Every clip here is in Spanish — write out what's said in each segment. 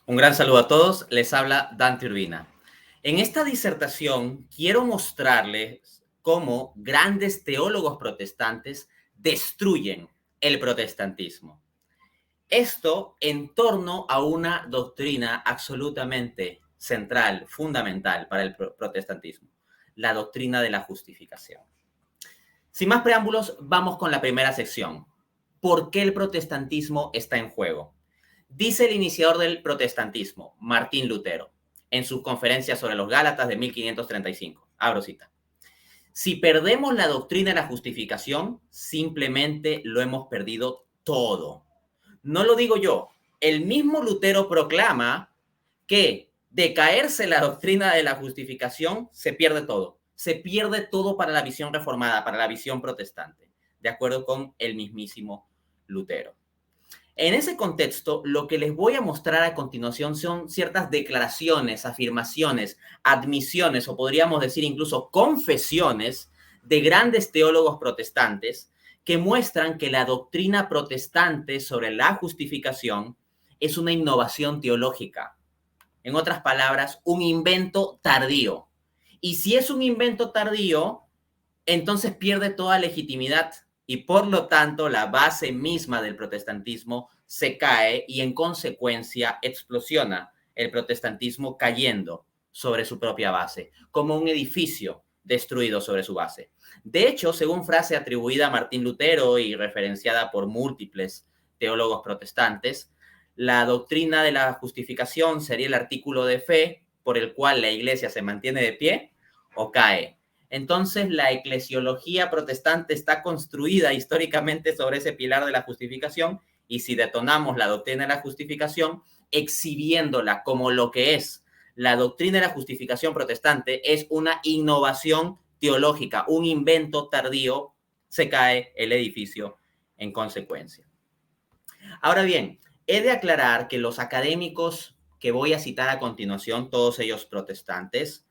Un gran saludo a todos, les habla Dante Urbina. En esta disertación quiero mostrarles cómo grandes teólogos protestantes destruyen el protestantismo. Esto en torno a una doctrina absolutamente central, fundamental para el protestantismo, la doctrina de la justificación. Sin más preámbulos, vamos con la primera sección. ¿Por qué el protestantismo está en juego? Dice el iniciador del protestantismo, Martín Lutero, en sus conferencias sobre los Gálatas de 1535. Abro cita. Si perdemos la doctrina de la justificación, simplemente lo hemos perdido todo. No lo digo yo. El mismo Lutero proclama que de caerse la doctrina de la justificación, se pierde todo. Se pierde todo para la visión reformada, para la visión protestante, de acuerdo con el mismísimo Lutero. En ese contexto, lo que les voy a mostrar a continuación son ciertas declaraciones, afirmaciones, admisiones, o podríamos decir incluso confesiones de grandes teólogos protestantes que muestran que la doctrina protestante sobre la justificación es una innovación teológica. En otras palabras, un invento tardío. Y si es un invento tardío, entonces pierde toda legitimidad y por lo tanto la base misma del protestantismo se cae y en consecuencia explosiona el protestantismo cayendo sobre su propia base, como un edificio destruido sobre su base. De hecho, según frase atribuida a Martín Lutero y referenciada por múltiples teólogos protestantes, la doctrina de la justificación sería el artículo de fe por el cual la iglesia se mantiene de pie o cae. Entonces, la eclesiología protestante está construida históricamente sobre ese pilar de la justificación y si detonamos la doctrina de la justificación, exhibiéndola como lo que es la doctrina de la justificación protestante, es una innovación teológica, un invento tardío, se cae el edificio en consecuencia. Ahora bien, he de aclarar que los académicos que voy a citar a continuación, todos ellos protestantes,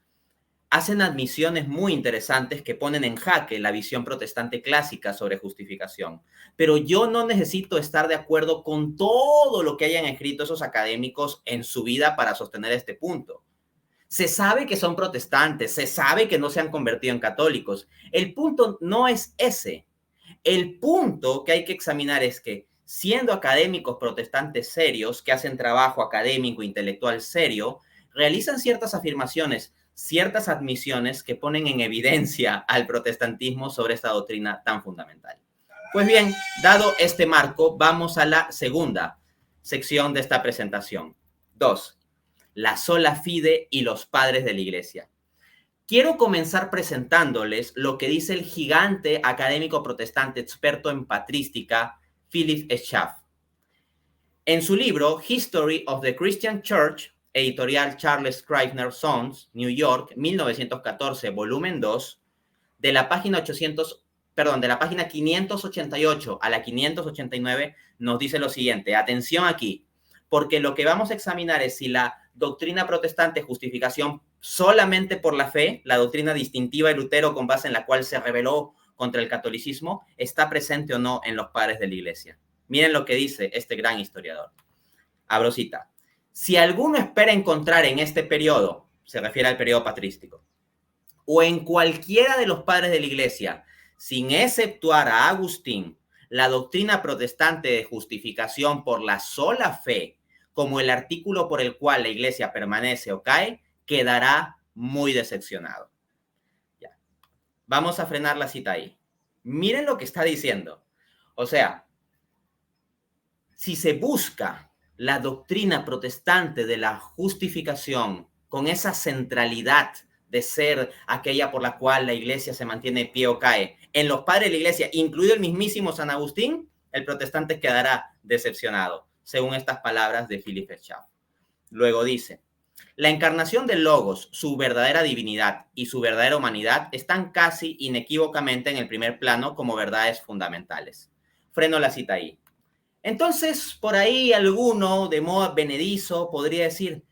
hacen admisiones muy interesantes que ponen en jaque la visión protestante clásica sobre justificación. Pero yo no necesito estar de acuerdo con todo lo que hayan escrito esos académicos en su vida para sostener este punto. Se sabe que son protestantes, se sabe que no se han convertido en católicos. El punto no es ese. El punto que hay que examinar es que, siendo académicos protestantes serios, que hacen trabajo académico, intelectual serio, realizan ciertas afirmaciones, ciertas admisiones que ponen en evidencia al protestantismo sobre esta doctrina tan fundamental. Pues bien, dado este marco, vamos a la segunda sección de esta presentación. 2. La sola fide y los padres de la iglesia. Quiero comenzar presentándoles lo que dice el gigante académico protestante experto en patrística, Philip Schaff. En su libro History of the Christian Church, editorial Charles Scribner Sons, New York, 1914, volumen 2, de la página 588 a la 589, nos dice lo siguiente. Atención aquí, porque lo que vamos a examinar es si la doctrina protestante justificación solamente por la fe, la doctrina distintiva de Lutero con base en la cual se rebeló contra el catolicismo, está presente o no en los padres de la iglesia. Miren lo que dice este gran historiador. Abro cita. Si alguno espera encontrar en este periodo, se refiere al periodo patrístico, o en cualquiera de los padres de la iglesia, sin exceptuar a Agustín, la doctrina protestante de justificación por la sola fe, como el artículo por el cual la iglesia permanece o cae, quedará muy decepcionado. Ya. Vamos a frenar la cita ahí. Miren lo que está diciendo. O sea, si se busca la doctrina protestante de la justificación con esa centralidad de ser aquella por la cual la iglesia se mantiene de pie o cae, en los padres de la iglesia, incluido el mismísimo San Agustín, el protestante quedará decepcionado, según estas palabras de Philip Schaff. Luego dice, la encarnación del Logos, su verdadera divinidad y su verdadera humanidad están casi inequívocamente en el primer plano como verdades fundamentales. Freno la cita ahí. Entonces, por ahí alguno de modo benedizo podría decir,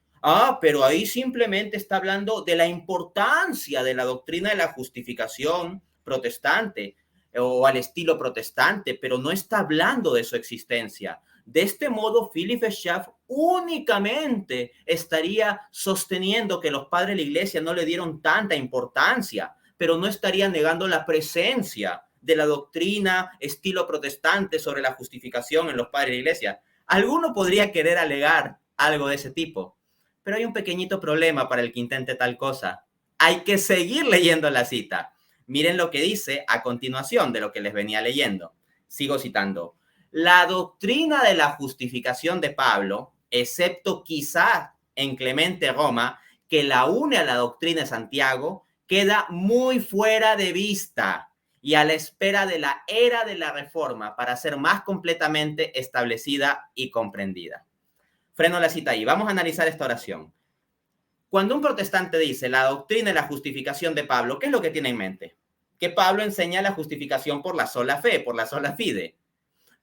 pero ahí simplemente está hablando de la importancia de la doctrina de la justificación protestante o al estilo protestante, pero no está hablando de su existencia. De este modo, Philip Schaff únicamente estaría sosteniendo que los padres de la iglesia no le dieron tanta importancia, pero no estaría negando la presencia de la doctrina estilo protestante sobre la justificación en los padres de la iglesia. Alguno podría querer alegar algo de ese tipo, pero hay un pequeñito problema para el que intente tal cosa. Hay que seguir leyendo la cita. Miren lo que dice a continuación de lo que les venía leyendo. Sigo citando. La doctrina de la justificación de Pablo, excepto quizá en Clemente Roma, que la une a la doctrina de Santiago, queda muy fuera de vista y a la espera de la era de la Reforma para ser más completamente establecida y comprendida. Freno la cita ahí. Vamos a analizar esta oración. Cuando un protestante dice la doctrina de la justificación de Pablo, ¿qué es lo que tiene en mente? Que Pablo enseña la justificación por la sola fe, por la sola fide.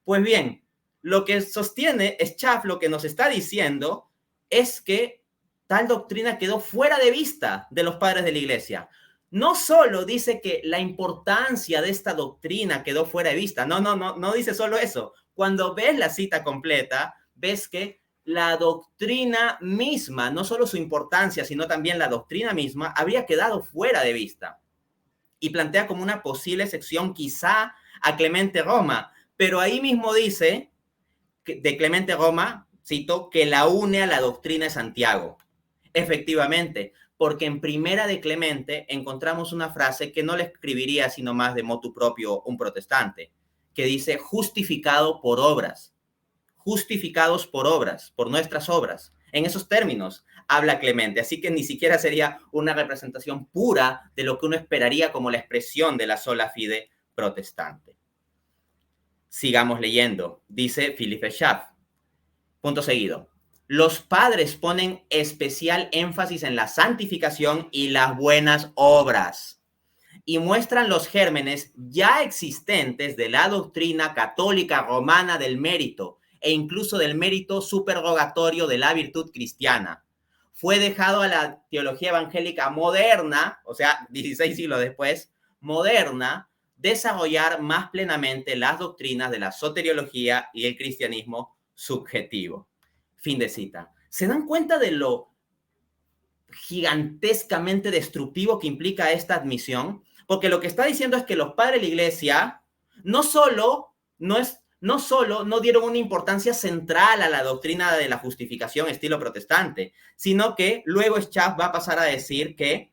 Pues bien, lo que sostiene Schaff, lo que nos está diciendo es que tal doctrina quedó fuera de vista de los padres de la iglesia. No solo dice que la importancia de esta doctrina quedó fuera de vista, no dice solo eso. Cuando ves la cita completa, ves que la doctrina misma, no solo su importancia, sino también la doctrina misma, habría quedado fuera de vista. Y plantea como una posible sección quizá a Clemente Roma, pero ahí mismo dice de Clemente Roma, cito, que la une a la doctrina de Santiago. Efectivamente, porque en Primera de Clemente encontramos una frase que no le escribiría sino más de motu propio un protestante, que dice justificado por obras, justificados por obras, por nuestras obras. En esos términos habla Clemente, así que ni siquiera sería una representación pura de lo que uno esperaría como la expresión de la sola fide protestante. Sigamos leyendo, dice Philippe Schaff. Punto seguido. Los padres ponen especial énfasis en la santificación y las buenas obras y muestran los gérmenes ya existentes de la doctrina católica romana del mérito e incluso del mérito superrogatorio de la virtud cristiana. Fue dejado a la teología evangélica moderna, o sea, 16 siglos después, moderna, desarrollar más plenamente las doctrinas de la soteriología y el cristianismo subjetivo. Fin de cita. ¿Se dan cuenta de lo gigantescamente destructivo que implica esta admisión? Porque lo que está diciendo es que los padres de la iglesia no solo no dieron una importancia central a la doctrina de la justificación estilo protestante, sino que luego Schaff va a pasar a decir que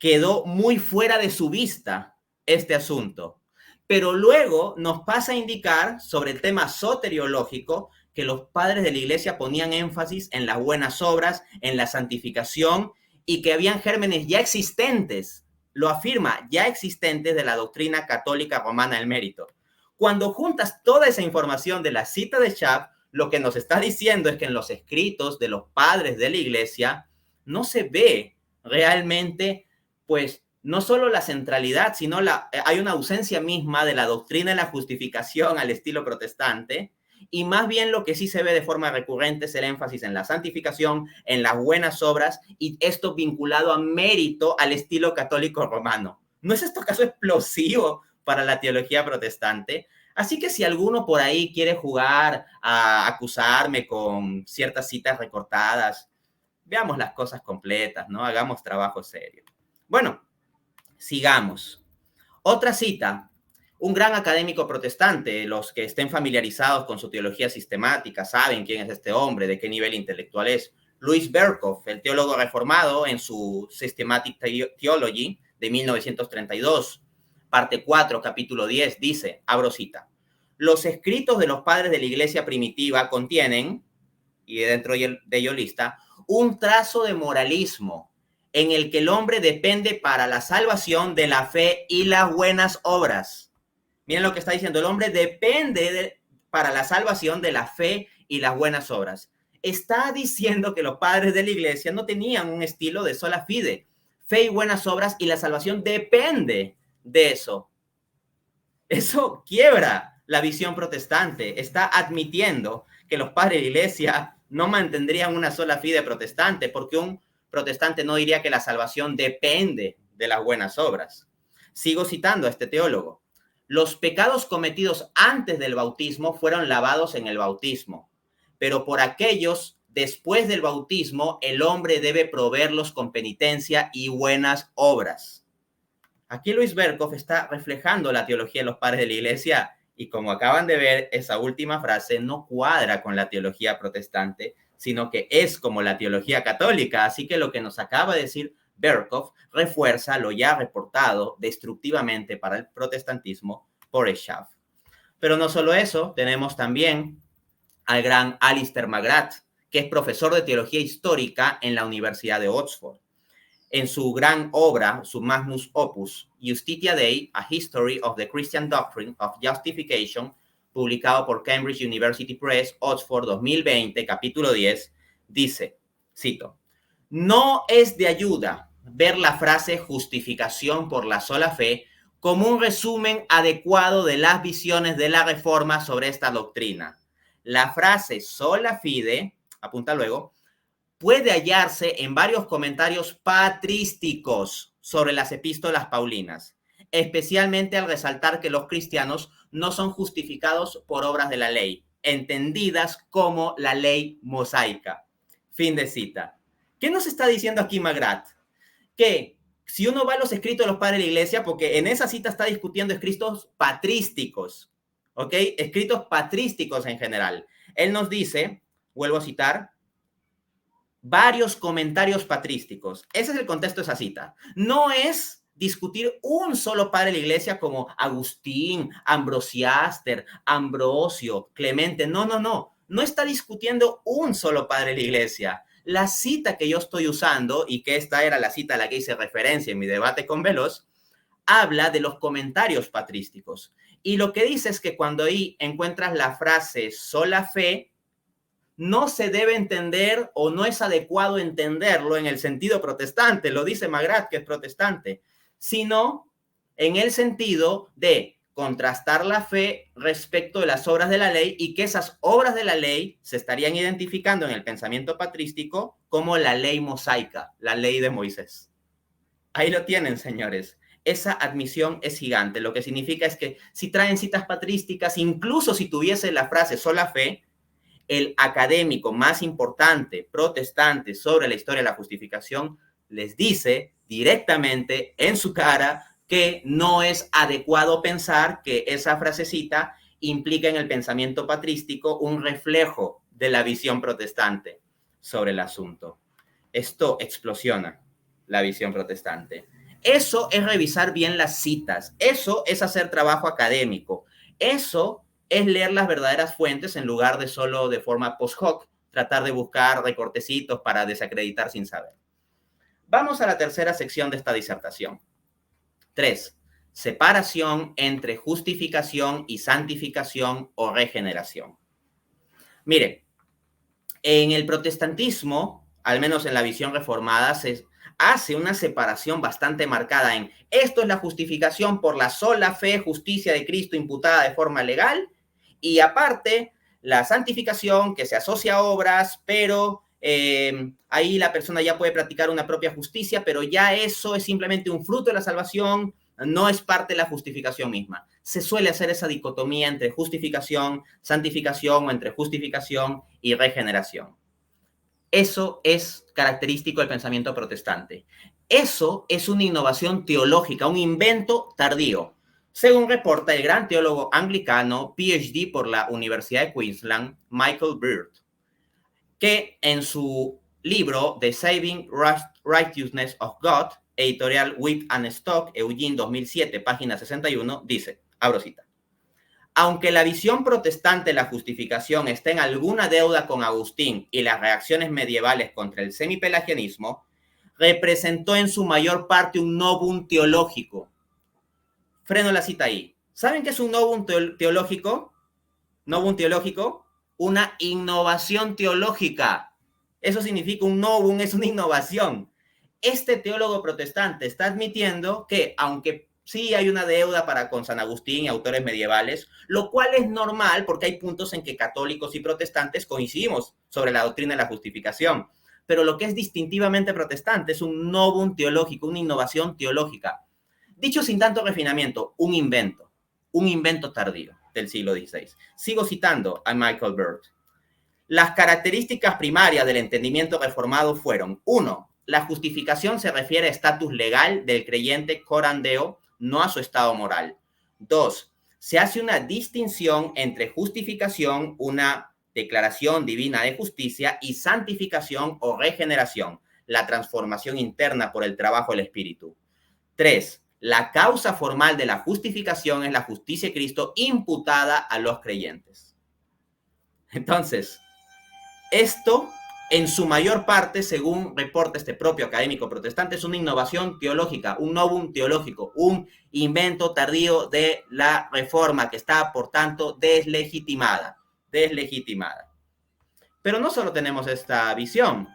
quedó muy fuera de su vista este asunto. Pero luego nos pasa a indicar sobre el tema soteriológico que los padres de la iglesia ponían énfasis en las buenas obras, en la santificación y que habían gérmenes ya existentes, lo afirma, ya existentes de la doctrina católica romana del mérito. Cuando juntas toda esa información de la cita de Schaff, lo que nos está diciendo es que en los escritos de los padres de la iglesia no se ve realmente, pues, no solo la centralidad, sino hay una ausencia misma de la doctrina de la justificación al estilo protestante, y más bien lo que sí se ve de forma recurrente es el énfasis en la santificación, en las buenas obras, y esto vinculado a mérito al estilo católico romano. ¿No es esto caso explosivo para la teología protestante? Así que si alguno por ahí quiere jugar a acusarme con ciertas citas recortadas, veamos las cosas completas, ¿no? Hagamos trabajo serio. Bueno, sigamos. Otra cita, un gran académico protestante, los que estén familiarizados con su teología sistemática saben quién es este hombre, de qué nivel intelectual es. Louis Berkhof, el teólogo reformado en su Systematic Theology de 1932, parte 4, capítulo 10, dice, abro cita, los escritos de los padres de la iglesia primitiva contienen, y dentro de ello lista, un trazo de moralismo en el que el hombre depende para la salvación de la fe y las buenas obras. Miren lo que está diciendo, el hombre depende para la salvación de la fe y las buenas obras. Está diciendo que los padres de la iglesia no tenían un estilo de sola fide, fe y buenas obras, y la salvación depende de eso. Eso quiebra la visión protestante. Está admitiendo que los padres de la iglesia no mantendrían una sola fide protestante, porque un protestante no diría que la salvación depende de las buenas obras. Sigo citando a este teólogo. Los pecados cometidos antes del bautismo fueron lavados en el bautismo, pero por aquellos después del bautismo el hombre debe proveerlos con penitencia y buenas obras. Aquí Luis Berkhof está reflejando la teología de los padres de la iglesia y como acaban de ver, esa última frase no cuadra con la teología protestante, sino que es como la teología católica. Así que lo que nos acaba de decir Berkhof refuerza lo ya reportado destructivamente para el protestantismo por Schaff. Pero no solo eso, tenemos también al gran Alister McGrath, que es profesor de teología histórica en la Universidad de Oxford. En su gran obra, su magnus opus, Justitia Dei, A History of the Christian Doctrine of Justification, publicado por Cambridge University Press, Oxford 2020, capítulo 10, dice, cito, no es de ayuda ver la frase justificación por la sola fe como un resumen adecuado de las visiones de la Reforma sobre esta doctrina. La frase sola fide, apunta luego, puede hallarse en varios comentarios patrísticos sobre las epístolas paulinas, especialmente al resaltar que los cristianos no son justificados por obras de la ley, entendidas como la ley mosaica. Fin de cita. ¿Qué nos está diciendo aquí McGrath? Que si uno va a los escritos de los padres de la iglesia, porque en esa cita está discutiendo escritos patrísticos, ¿ok? Escritos patrísticos en general. Él nos dice, vuelvo a citar, varios comentarios patrísticos. Ese es el contexto de esa cita. No es discutir un solo padre de la iglesia como Agustín, Ambrosiaster, Ambrosio, Clemente. No, no, no. No está discutiendo un solo padre de la iglesia. La cita que yo estoy usando, y que esta era la cita a la que hice referencia en mi debate con Veloz, habla de los comentarios patrísticos. Y lo que dice es que cuando ahí encuentras la frase sola fe, no se debe entender o no es adecuado entenderlo en el sentido protestante, lo dice McGrath, que es protestante, sino en el sentido de contrastar la fe respecto de las obras de la ley y que esas obras de la ley se estarían identificando en el pensamiento patrístico como la ley mosaica, la ley de Moisés. Ahí lo tienen, señores. Esa admisión es gigante. Lo que significa es que si traen citas patrísticas, incluso si tuviese la frase sola fe, el académico más importante protestante sobre la historia de la justificación les dice directamente en su cara que no es adecuado pensar que esa frasecita implica en el pensamiento patrístico un reflejo de la visión protestante sobre el asunto. Esto explosiona la visión protestante. Eso es revisar bien las citas. Eso es hacer trabajo académico. Eso es leer las verdaderas fuentes en lugar de solo de forma post hoc, tratar de buscar recortecitos para desacreditar sin saber. Vamos a la tercera sección de esta disertación. 3. Separación entre justificación y santificación o regeneración. Mire, en el protestantismo, al menos en la visión reformada, se hace una separación bastante marcada en esto es la justificación por la sola fe, justicia de Cristo imputada de forma legal, y aparte la santificación que se asocia a obras, pero ahí la persona ya puede practicar una propia justicia, pero ya eso es simplemente un fruto de la salvación, no es parte de la justificación misma. Se suele hacer esa dicotomía entre justificación, santificación o entre justificación y regeneración. Eso es característico del pensamiento protestante. Eso es una innovación teológica, un invento tardío. Según reporta el gran teólogo anglicano, PhD por la Universidad de Queensland, Michael Beard, que en su libro The Saving Righteousness of God, editorial Wheat and Stock, Eugene 2007, página 61, dice, abro cita, aunque la visión protestante de la justificación está en alguna deuda con Agustín y las reacciones medievales contra el semipelagianismo, representó en su mayor parte un novum teológico. Freno la cita ahí. ¿Saben qué es un novum teológico? Novum teológico, una innovación teológica. Eso significa un novum, es una innovación. Este teólogo protestante está admitiendo que, aunque sí hay una deuda con San Agustín y autores medievales, lo cual es normal porque hay puntos en que católicos y protestantes coincidimos sobre la doctrina de la justificación. Pero lo que es distintivamente protestante es un novum teológico, una innovación teológica. Dicho sin tanto refinamiento, un invento tardío del siglo XVI. Sigo citando a Michael Beard. Las características primarias del entendimiento reformado fueron: 1. La justificación se refiere a estatus legal del creyente corandeo, no a su estado moral. 2. Se hace una distinción entre justificación, una declaración divina de justicia, y santificación o regeneración, la transformación interna por el trabajo del Espíritu. 3. La causa formal de la justificación es la justicia de Cristo imputada a los creyentes. Entonces, esto, en su mayor parte, según reporta este propio académico protestante, es una innovación teológica, un novum teológico, un invento tardío de la Reforma que está, por tanto, deslegitimada. Pero no solo tenemos esta visión,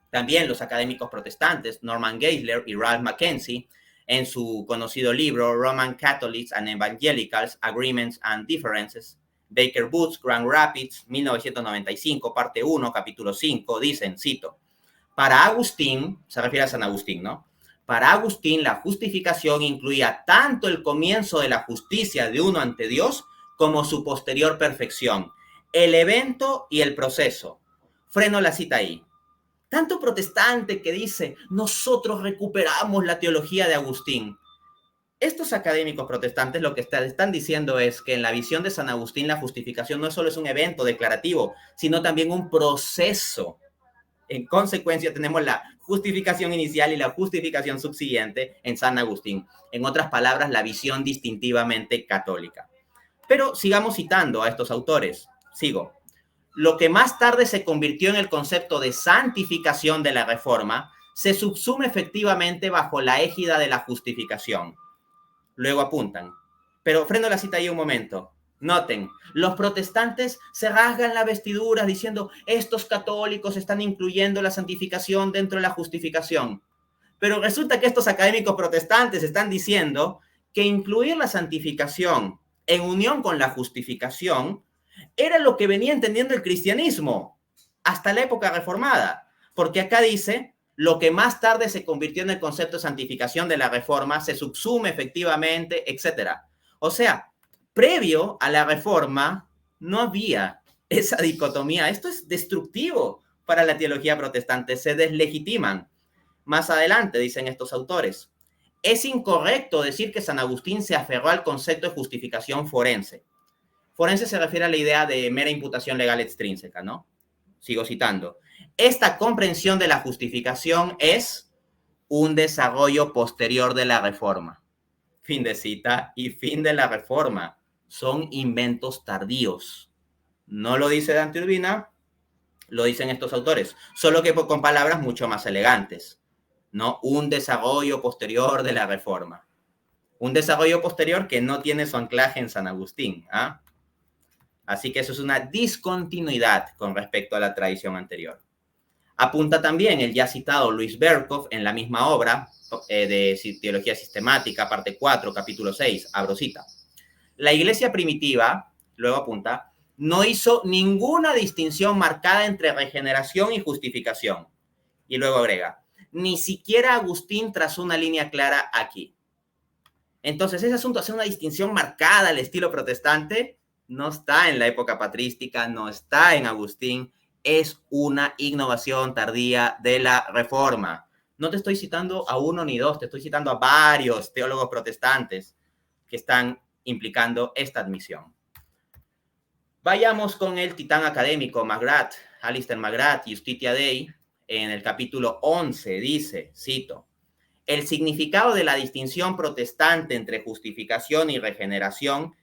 también los académicos protestantes, Norman Geisler y Ralph Mackenzie, en su conocido libro Roman Catholics and Evangelicals, Agreements and Differences, Baker Booth, Grand Rapids, 1995, parte 1, capítulo 5, dicen, cito: para Agustín, se refiere a San Agustín, ¿no? Para Agustín, la justificación incluía tanto el comienzo de la justicia de uno ante Dios como su posterior perfección, el evento y el proceso. Freno la cita ahí. Tanto protestante que dice, nosotros recuperamos la teología de Agustín. Estos académicos protestantes lo que están diciendo es que en la visión de San Agustín la justificación no solo es un evento declarativo, sino también un proceso. En consecuencia, tenemos la justificación inicial y la justificación subsiguiente en San Agustín. En otras palabras, la visión distintivamente católica. Pero sigamos citando a estos autores. Sigo. Lo que más tarde se convirtió en el concepto de santificación de la Reforma se subsume efectivamente bajo la égida de la justificación. Luego apuntan. Pero freno la cita ahí un momento. Noten, los protestantes se rasgan las vestiduras diciendo, estos católicos están incluyendo la santificación dentro de la justificación. Pero resulta que estos académicos protestantes están diciendo que incluir la santificación en unión con la justificación era lo que venía entendiendo el cristianismo hasta la época reformada. Porque acá dice, lo que más tarde se convirtió en el concepto de santificación de la Reforma, se subsume efectivamente, etc. O sea, previo a la Reforma no había esa dicotomía. Esto es destructivo para la teología protestante, se deslegitiman. Más adelante, dicen estos autores, es incorrecto decir que San Agustín se aferró al concepto de justificación forense. Forense se refiere a la idea de mera imputación legal extrínseca, ¿no? Sigo citando. Esta comprensión de la justificación es un desarrollo posterior de la Reforma. Fin de cita y fin de la Reforma. Son inventos tardíos. No lo dice Dante Urbina, lo dicen estos autores, solo que con palabras mucho más elegantes. ¿No? Un desarrollo posterior de la Reforma. Un desarrollo posterior que no tiene su anclaje en San Agustín. ¿Ah? Así que eso es una discontinuidad con respecto a la tradición anterior. Apunta también el ya citado Luis Berkhoff en la misma obra de Teología Sistemática, parte 4, capítulo 6, abro cita. La iglesia primitiva, luego apunta, no hizo ninguna distinción marcada entre regeneración y justificación. Y luego agrega, ni siquiera Agustín trazó una línea clara aquí. Entonces, ese asunto de hacer una distinción marcada al estilo protestante no está en la época patrística, no está en Agustín, es una innovación tardía de la Reforma. No te estoy citando a uno ni dos, te estoy citando a varios teólogos protestantes que están implicando esta admisión. Vayamos con el titán académico McGrath, Alistair McGrath, Justitia Dei, en el capítulo 11, dice, cito, el significado de la distinción protestante entre justificación y regeneración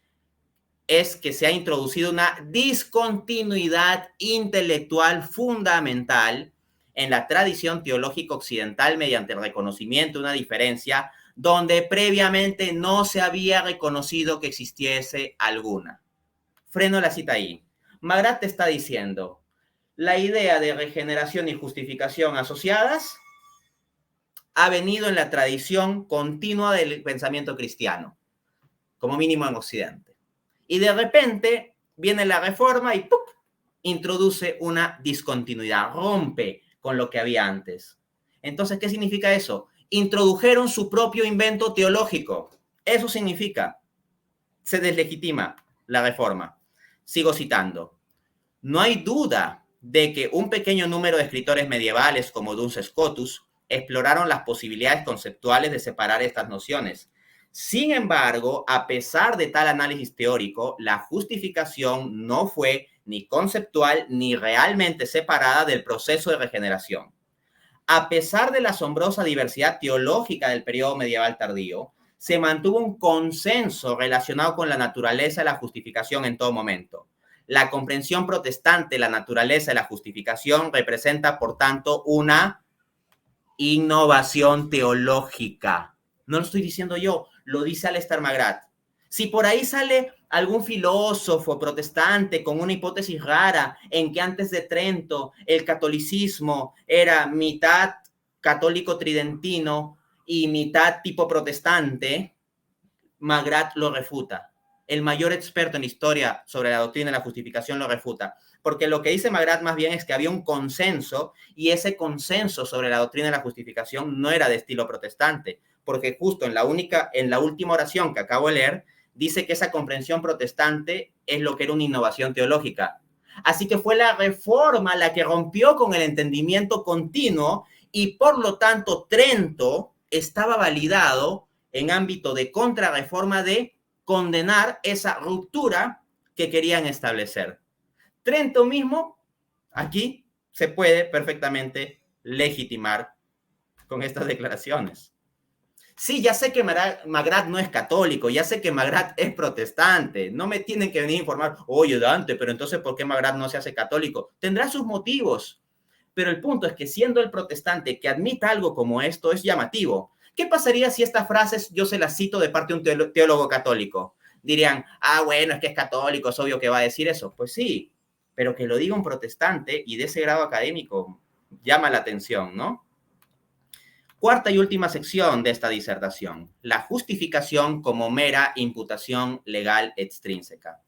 es que se ha introducido una discontinuidad intelectual fundamental en la tradición teológica occidental mediante el reconocimiento de una diferencia donde previamente no se había reconocido que existiese alguna. Freno la cita ahí. McGrath te está diciendo, la idea de regeneración y justificación asociadas ha venido en la tradición continua del pensamiento cristiano, como mínimo en Occidente. Y de repente viene la Reforma y ¡pup!, introduce una discontinuidad, rompe con lo que había antes. Entonces, ¿qué significa eso? Introdujeron su propio invento teológico. Eso significa, se deslegitima la Reforma. Sigo citando. No hay duda de que un pequeño número de escritores medievales como Duns Scotus exploraron las posibilidades conceptuales de separar estas nociones. Sin embargo, a pesar de tal análisis teórico, la justificación no fue ni conceptual ni realmente separada del proceso de regeneración. A pesar de la asombrosa diversidad teológica del periodo medieval tardío, se mantuvo un consenso relacionado con la naturaleza de la justificación en todo momento. La comprensión protestante de la naturaleza de la justificación representa, por tanto, una innovación teológica. No lo estoy diciendo yo, lo dice Alister McGrath. Si por ahí sale algún filósofo protestante con una hipótesis rara en que antes de Trento el catolicismo era mitad católico tridentino y mitad tipo protestante, McGrath lo refuta. El mayor experto en historia sobre la doctrina de la justificación lo refuta. Porque lo que dice McGrath más bien es que había un consenso y ese consenso sobre la doctrina de la justificación no era de estilo protestante. Porque justo en la última oración que acabo de leer, dice que esa comprensión protestante es lo que era una innovación teológica. Así que fue la Reforma la que rompió con el entendimiento continuo y por lo tanto Trento estaba validado en ámbito de contrarreforma de condenar esa ruptura que querían establecer. Trento mismo, aquí se puede perfectamente legitimar con estas declaraciones. Sí, ya sé que McGrath no es católico, ya sé que McGrath es protestante. No me tienen que venir a informar, oye, Dante, pero entonces, ¿por qué McGrath no se hace católico? Tendrá sus motivos. Pero el punto es que siendo el protestante que admita algo como esto es llamativo. ¿Qué pasaría si estas frases yo se las cito de parte de un teólogo católico? Dirían, bueno, es que es católico, es obvio que va a decir eso. Pues sí, pero que lo diga un protestante y de ese grado académico llama la atención, ¿no? Cuarta y última sección de esta disertación, la justificación como mera imputación legal extrínseca.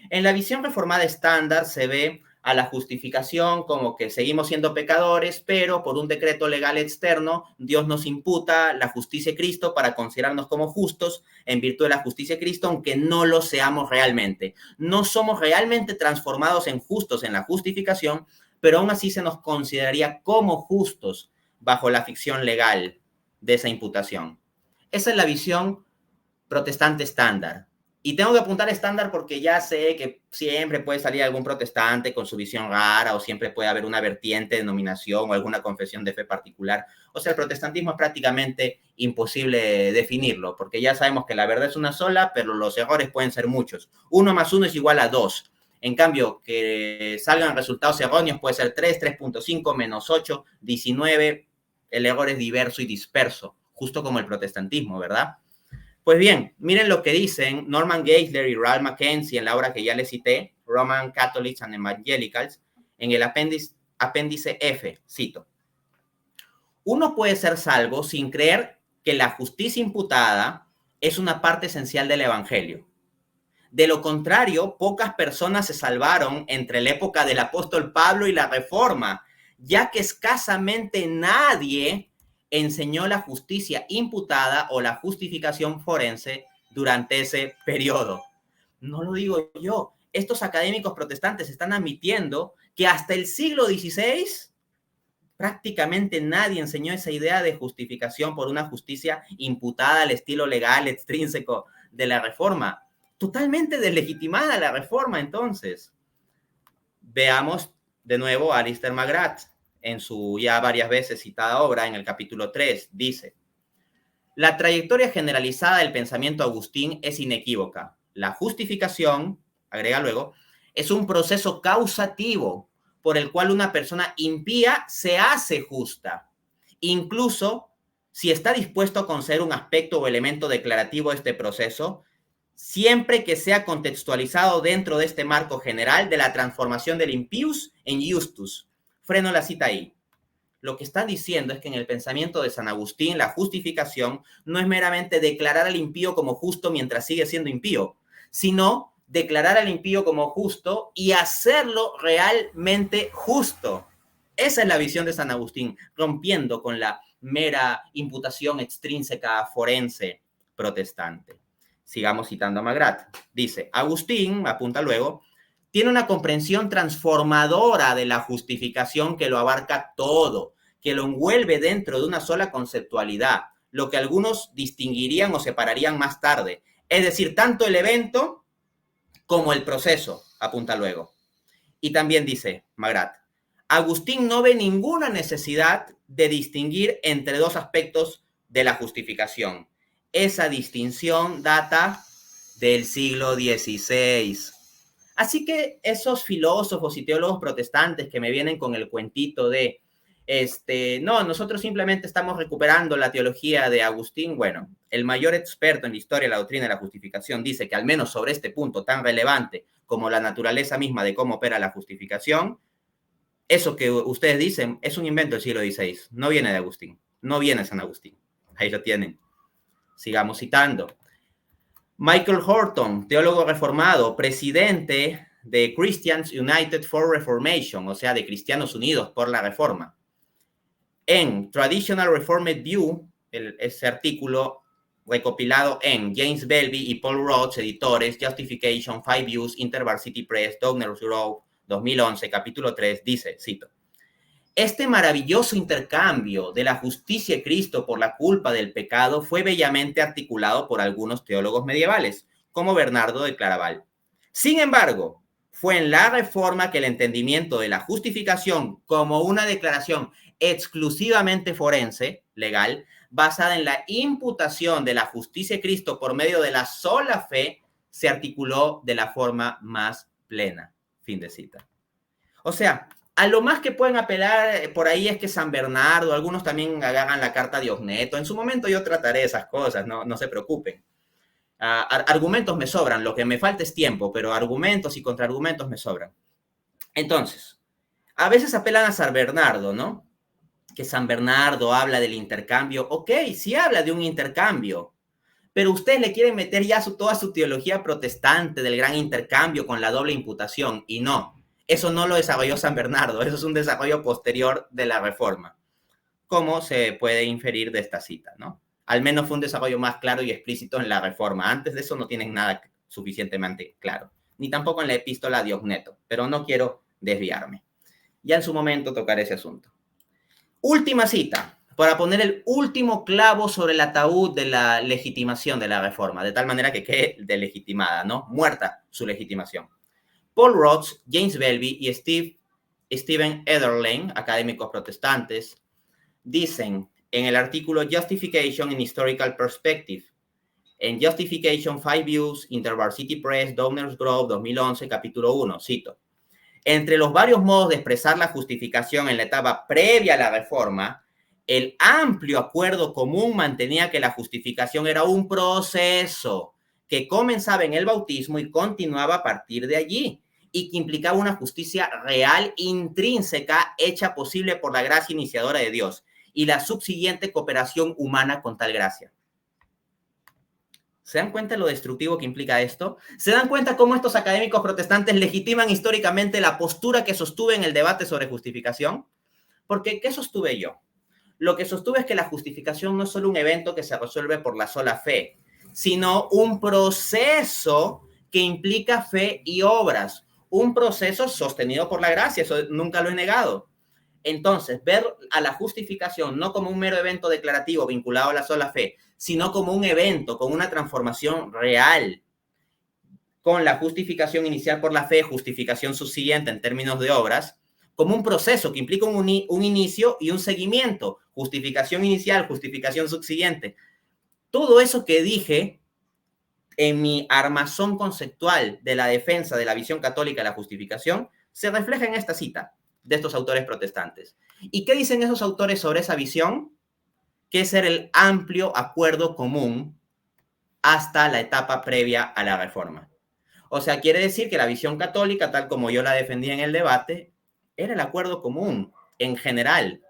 En la visión reformada estándar se ve a la justificación como que seguimos siendo pecadores, pero por un decreto legal externo, Dios nos imputa la justicia de Cristo para considerarnos como justos en virtud de la justicia de Cristo, aunque no lo seamos realmente. No somos realmente transformados en justos en la justificación, pero aún así se nos consideraría como justos bajo la ficción legal de esa imputación. Esa es la visión protestante estándar. Y tengo que apuntar estándar porque ya sé que siempre puede salir algún protestante con su visión rara o siempre puede haber una vertiente de denominación o alguna confesión de fe particular. O sea, el protestantismo es prácticamente imposible definirlo porque ya sabemos que la verdad es una sola, pero los errores pueden ser muchos. 1 más 1 es igual a 2. En cambio, que salgan resultados erróneos puede ser 3, 3.5, menos 8, 19. El error es diverso y disperso, justo como el protestantismo, ¿verdad? Pues bien, miren lo que dicen Norman Geisler y Ralph Mackenzie en la obra que ya les cité, Roman Catholics and Evangelicals, en el apéndice F, cito. Uno puede ser salvo sin creer que la justicia imputada es una parte esencial del evangelio. De lo contrario, pocas personas se salvaron entre la época del apóstol Pablo y la Reforma, ya que escasamente nadie enseñó la justicia imputada o la justificación forense durante ese periodo. No lo digo yo. Estos académicos protestantes están admitiendo que hasta el siglo XVI prácticamente nadie enseñó esa idea de justificación por una justicia imputada al estilo legal extrínseco de la Reforma. Totalmente deslegitimada la Reforma, entonces. Veamos de nuevo a Alister McGrath en su ya varias veces citada obra, en el capítulo 3, dice: la trayectoria generalizada del pensamiento agustín es inequívoca. La justificación, agrega luego, es un proceso causativo por el cual una persona impía se hace justa, incluso si está dispuesto a conceder un aspecto o elemento declarativo de este proceso, siempre que sea contextualizado dentro de este marco general de la transformación del impius en justus. Freno la cita ahí. Lo que está diciendo es que en el pensamiento de San Agustín la justificación no es meramente declarar al impío como justo mientras sigue siendo impío, sino declarar al impío como justo y hacerlo realmente justo. Esa es la visión de San Agustín, rompiendo con la mera imputación extrínseca forense protestante. Sigamos citando a McGrath. Dice, Agustín, apunta luego, tiene una comprensión transformadora de la justificación que lo abarca todo, que lo envuelve dentro de una sola conceptualidad, lo que algunos distinguirían o separarían más tarde. Es decir, tanto el evento como el proceso, apunta luego. Y también dice Magrat, Agustín no ve ninguna necesidad de distinguir entre dos aspectos de la justificación. Esa distinción data del siglo XVI. Así que esos filósofos y teólogos protestantes que me vienen con el cuentito de, no, nosotros simplemente estamos recuperando la teología de Agustín, bueno, el mayor experto en la historia de la doctrina de la justificación dice que al menos sobre este punto tan relevante como la naturaleza misma de cómo opera la justificación, eso que ustedes dicen es un invento del siglo XVI, no viene de Agustín, no viene de San Agustín. Ahí lo tienen. Sigamos citando. Michael Horton, teólogo reformado, presidente de Christians United for Reformation, o sea, de Cristianos Unidos por la Reforma. En Traditional Reformed View, ese artículo recopilado en James Belby y Paul Roach, editores, Justification, Five Views, InterVarsity Press, Douglas Grove, 2011, capítulo 3, dice, cito, este maravilloso intercambio de la justicia de Cristo por la culpa del pecado fue bellamente articulado por algunos teólogos medievales, como Bernardo de Claraval. Sin embargo, fue en la Reforma que el entendimiento de la justificación como una declaración exclusivamente forense, legal, basada en la imputación de la justicia de Cristo por medio de la sola fe, se articuló de la forma más plena. Fin de cita. O sea, a lo más que pueden apelar por ahí es que San Bernardo, algunos también agarran la carta de Diogneto. En su momento yo trataré esas cosas, no se preocupen. Argumentos me sobran, lo que me falta es tiempo, pero argumentos y contraargumentos me sobran. Entonces, a veces apelan a San Bernardo, ¿no? Que San Bernardo habla del intercambio. Ok, sí habla de un intercambio, pero ustedes le quieren meter ya toda su teología protestante del gran intercambio con la doble imputación, y no. Eso no lo desarrolló San Bernardo, eso es un desarrollo posterior de la Reforma, como se puede inferir de esta cita, ¿no? Al menos fue un desarrollo más claro y explícito en la Reforma. Antes de eso no tienen nada suficientemente claro, ni tampoco en la epístola a Diogneto, pero no quiero desviarme. Ya en su momento tocaré ese asunto. Última cita, para poner el último clavo sobre el ataúd de la legitimación de la Reforma, de tal manera que quede delegitimada, ¿no? Muerta su legitimación. Paul Roach, James Belby y Stephen Ederlein, académicos protestantes, dicen en el artículo Justification in Historical Perspective, en Justification, Five Views, InterVarsity Press, Douglas Grove, 2011, capítulo 1, cito, entre los varios modos de expresar la justificación en la etapa previa a la Reforma, el amplio acuerdo común mantenía que la justificación era un proceso que comenzaba en el bautismo y continuaba a partir de allí, y que implicaba una justicia real, intrínseca, hecha posible por la gracia iniciadora de Dios y la subsiguiente cooperación humana con tal gracia. ¿Se dan cuenta de lo destructivo que implica esto? ¿Se dan cuenta cómo estos académicos protestantes legitiman históricamente la postura que sostuve en el debate sobre justificación? Porque, ¿qué sostuve yo? Lo que sostuve es que la justificación no es solo un evento que se resuelve por la sola fe, sino un proceso que implica fe y obras. Un proceso sostenido por la gracia, eso nunca lo he negado. Entonces, ver a la justificación no como un mero evento declarativo vinculado a la sola fe, sino como un evento con una transformación real, con la justificación inicial por la fe, justificación subsiguiente en términos de obras, como un proceso que implica un inicio y un seguimiento, justificación inicial, justificación subsiguiente. Todo eso que dije en mi armazón conceptual de la defensa de la visión católica de la justificación, se refleja en esta cita de estos autores protestantes. ¿Y qué dicen esos autores sobre esa visión? Que es el amplio acuerdo común hasta la etapa previa a la Reforma. O sea, quiere decir que la visión católica, tal como yo la defendí en el debate, era el acuerdo común en general,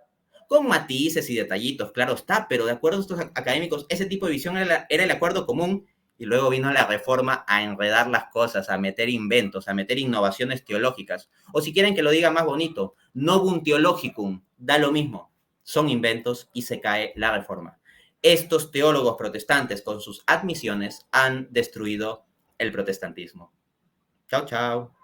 con matices y detallitos, claro está, pero de acuerdo a estos académicos, ese tipo de visión era el acuerdo común. Y luego vino la Reforma a enredar las cosas, a meter inventos, a meter innovaciones teológicas. O si quieren que lo diga más bonito, novum theologicum, da lo mismo. Son inventos y se cae la Reforma. Estos teólogos protestantes con sus admisiones han destruido el protestantismo. Chao, chao.